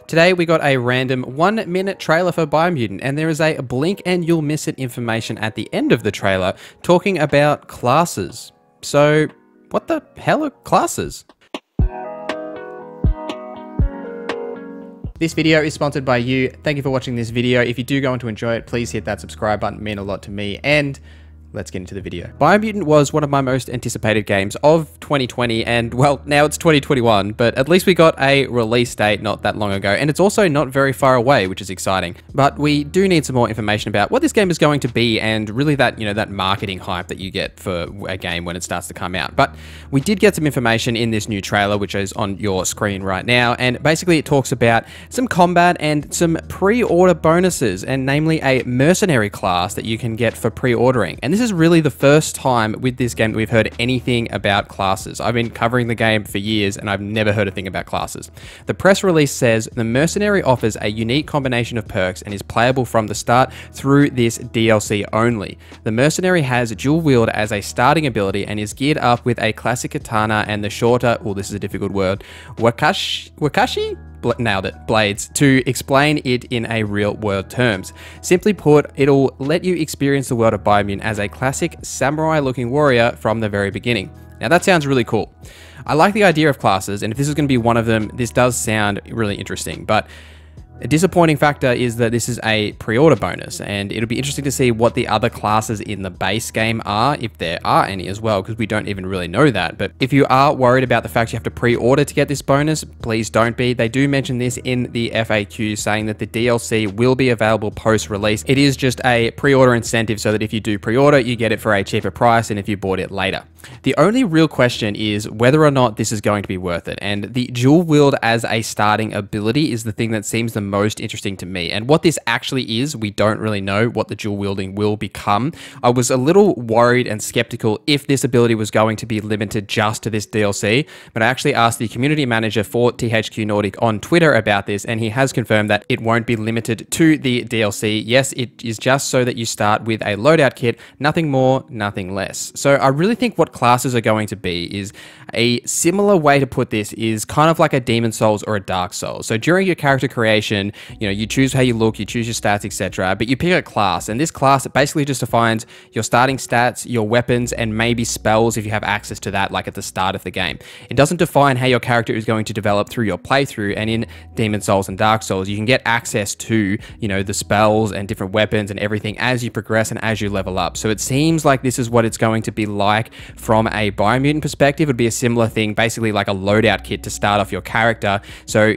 Today we got a random 1-minute trailer for Biomutant, and there is a blink and you'll miss it information at the end of the trailer talking about classes. So, what the hell are classes? This video is sponsored by you. Thank you for watching this video. If you do go on to enjoy it, please hit that subscribe button. It means a lot to me. And let's get into the video. Biomutant was one of my most anticipated games of 2020, and well, now it's 2021, but at least we got a release date not that long ago, and it's also not very far away, which is exciting. But we do need some more information about what this game is going to be, and really that, that marketing hype that you get for a game when it starts to come out. But we did get some information in this new trailer, which is on your screen right now, and basically it talks about some combat and some pre-order bonuses, and namely a Mercenary Class that you can get for pre-ordering. And this is really the first time with this game that we've heard anything about classes. I've been covering the game for years and I've never heard a thing about classes. The press release says the Mercenary offers a unique combination of perks and is playable from the start through this DLC only. The Mercenary has dual wield as a starting ability and is geared up with a classic katana and the shorter, oh this is a difficult word, wakashi? Nailed it, blades, to explain it in a real world terms. Simply put, it'll let you experience the world of Biomutant as a classic samurai looking warrior from the very beginning. Now that sounds really cool. I like the idea of classes, and if this is going to be one of them, this does sound really interesting, but a disappointing factor is that this is a pre-order bonus, and it'll be interesting to see what the other classes in the base game are, if there are any as well, because we don't even really know that. But if you are worried about the fact you have to pre-order to get this bonus, please don't be. They do mention this in the FAQ, saying that the DLC will be available post-release. It is just a pre-order incentive so that if you do pre-order, you get it for a cheaper price than if you bought it later. The only real question is whether or not this is going to be worth it, and the dual wield as a starting ability is the thing that seems the most interesting to me. And what this actually is, we don't really know what the dual wielding will become. I was a little worried and skeptical if this ability was going to be limited just to this DLC, but I actually asked the community manager for THQNordic on Twitter about this, and he has confirmed that it won't be limited to the DLC. Yes, it is just so that you start with a loadout kit, nothing more, nothing less. So I really think what classes are going to be is a similar way to put this is kind of like a Demon Souls or a Dark Souls. So during your character creation, you choose how you look, you choose your stats, etc. But you pick a class, and this class basically just defines your starting stats, your weapons, and maybe spells if you have access to that, like at the start of the game. It doesn't define how your character is going to develop through your playthrough, and in Demon Souls and Dark Souls, you can get access to, the spells and different weapons and everything as you progress and as you level up. So it seems like this is what it's going to be like from a Biomutant perspective. It would be a similar thing, basically like a loadout kit to start off your character. So,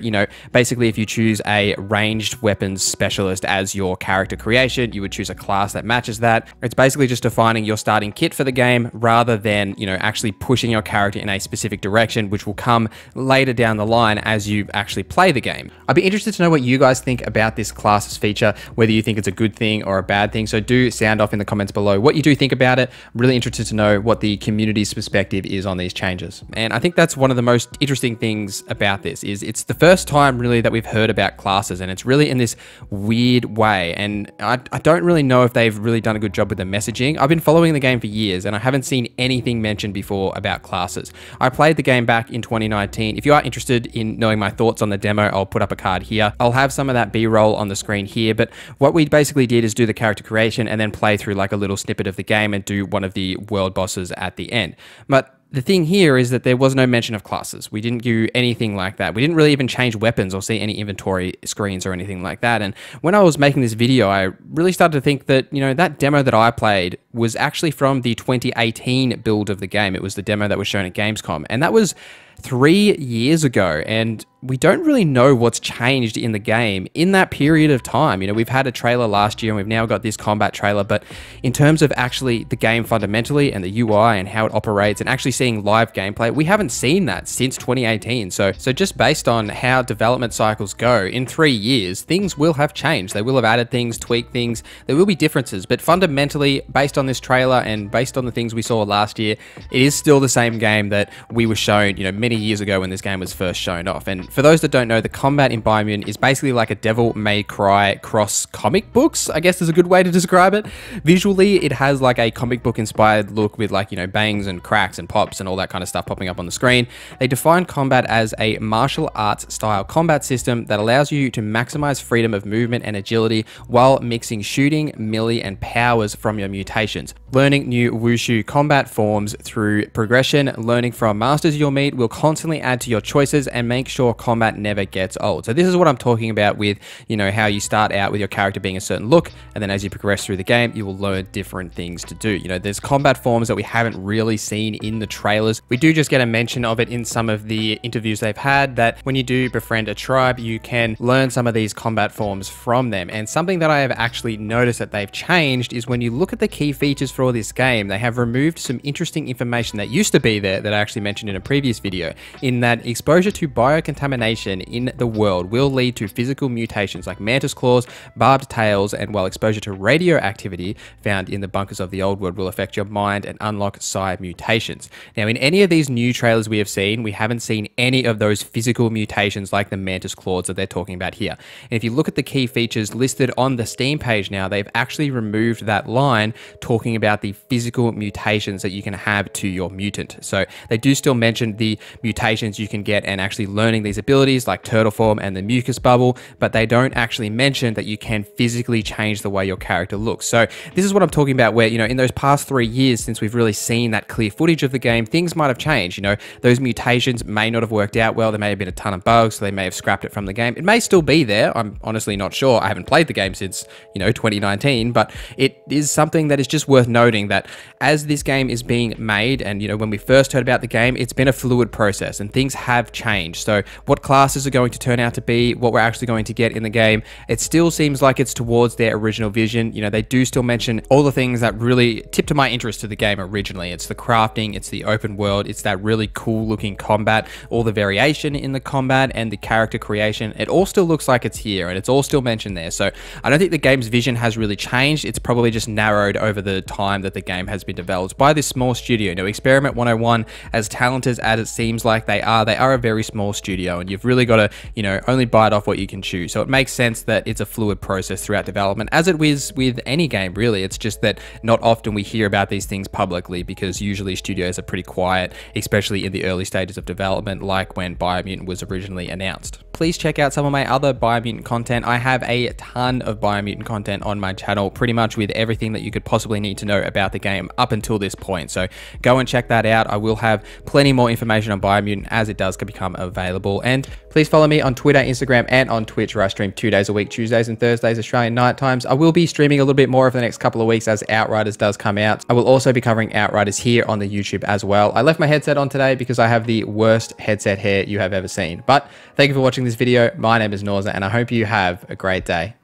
basically if you choose a ranged weapons specialist as your character creation, you would choose a class that matches that. It's basically just defining your starting kit for the game rather than, actually pushing your character in a specific direction, which will come later down the line as you actually play the game. I'd be interested to know what you guys think about this classes feature, whether you think it's a good thing or a bad thing. So do sound off in the comments below what you do think about it. I'm really interested to know what the community's perspective is on these changes. And I think that's one of the most interesting things about this is it's the first time really that we've heard about classes, and it's really in this weird way. And I don't really know if they've really done a good job with the messaging. I've been following the game for years and I haven't seen anything mentioned before about classes. I played the game back in 2019. If you are interested in knowing my thoughts on the demo, I'll put up a card here. I'll have some of that B-roll on the screen here, but what we basically did is do the character creation and then play through like a little snippet of the game and do one of the world bosses at the end. But the thing here is that there was no mention of classes. We didn't do anything like that. We didn't really even change weapons or see any inventory screens or anything like that. And when I was making this video, I really started to think that, that demo that I played was actually from the 2018 build of the game. It was the demo that was shown at Gamescom. And that was 3 years ago, and we don't really know what's changed in the game in that period of time. We've had a trailer last year and we've now got this combat trailer, but in terms of actually the game fundamentally and the UI and how it operates and actually seeing live gameplay, we haven't seen that since 2018. So just based on how development cycles go, in 3 years, things will have changed. They will have added things, tweaked things. There will be differences, but fundamentally, based on this trailer and based on the things we saw last year, it is still the same game that we were shown, many years ago when this game was first shown off. And for those that don't know, the combat in Biomutant is basically like a Devil May Cry cross comic books, I guess is a good way to describe it. Visually, it has like a comic book inspired look with like, you know, bangs and cracks and pops and all that kind of stuff popping up on the screen. They define combat as a martial arts style combat system that allows you to maximize freedom of movement and agility while mixing shooting, melee, and powers from your mutations. Learning new wushu combat forms through progression, learning from masters you'll meet will constantly add to your choices and make sure combat never gets old. So this is what I'm talking about with, you know, how you start out with your character being a certain look, and then as you progress through the game, you will learn different things to do. You know, there's combat forms that we haven't really seen in the trailers. We do just get a mention of it in some of the interviews they've had, that when you do befriend a tribe, you can learn some of these combat forms from them. And something that I have actually noticed that they've changed is when you look at the key features for this game, they have removed some interesting information that used to be there that I actually mentioned in a previous video, in that exposure to biocontamination in the world will lead to physical mutations like mantis claws, barbed tails, and while exposure to radioactivity found in the bunkers of the old world will affect your mind and unlock psi mutations. Now, in any of these new trailers we have seen, we haven't seen any of those physical mutations like the mantis claws that they're talking about here. And if you look at the key features listed on the Steam page now, they've actually removed that line talking about the physical mutations that you can have to your mutant. So they do still mention the mutations you can get and actually learning these abilities like turtle form and the mucus bubble, but they don't actually mention that you can physically change the way your character looks. So this is what I'm talking about, where, you know, in those past 3 years since we've really seen that clear footage of the game, things might have changed. You know, those mutations may not have worked out well. There may have been a ton of bugs, so they may have scrapped it from the game. It may still be there. I'm honestly not sure. I haven't played the game since, you know, 2019, but it is something that is just worth noting, that as this game is being made, and, you know, when we first heard about the game, it's been a fluid process and things have changed. So what classes are going to turn out to be, what we're actually going to get in the game, it still seems like it's towards their original vision. You know, they do still mention all the things that really tipped my interest to the game originally. It's the crafting, it's the open world, it's that really cool looking combat, all the variation in the combat and the character creation. It all still looks like it's here and it's all still mentioned there. So I don't think the game's vision has really changed. It's probably just narrowed over the time that the game has been developed by this small studio. Now, Experiment 101, as talented as it seems like they are a very small studio, and you've really got to, you know, only bite off what you can chew. So it makes sense that it's a fluid process throughout development, as it is with any game, really. It's just that not often we hear about these things publicly, because usually studios are pretty quiet, especially in the early stages of development, like when Biomutant was originally announced. Please check out some of my other Biomutant content. I have a ton of Biomutant content on my channel, pretty much with everything that you could possibly need to know about the game up until this point. So go and check that out. I will have plenty more information on Biomutant as it does become available. And please follow me on Twitter, Instagram, and on Twitch, where I stream 2 days a week, Tuesdays and Thursdays, Australian night times. I will be streaming a little bit more over the next couple of weeks as Outriders does come out. I will also be covering Outriders here on the YouTube as well. I left my headset on today because I have the worst headset hair you have ever seen. But thank you for watching this video. My name is NorZZa, and I hope you have a great day.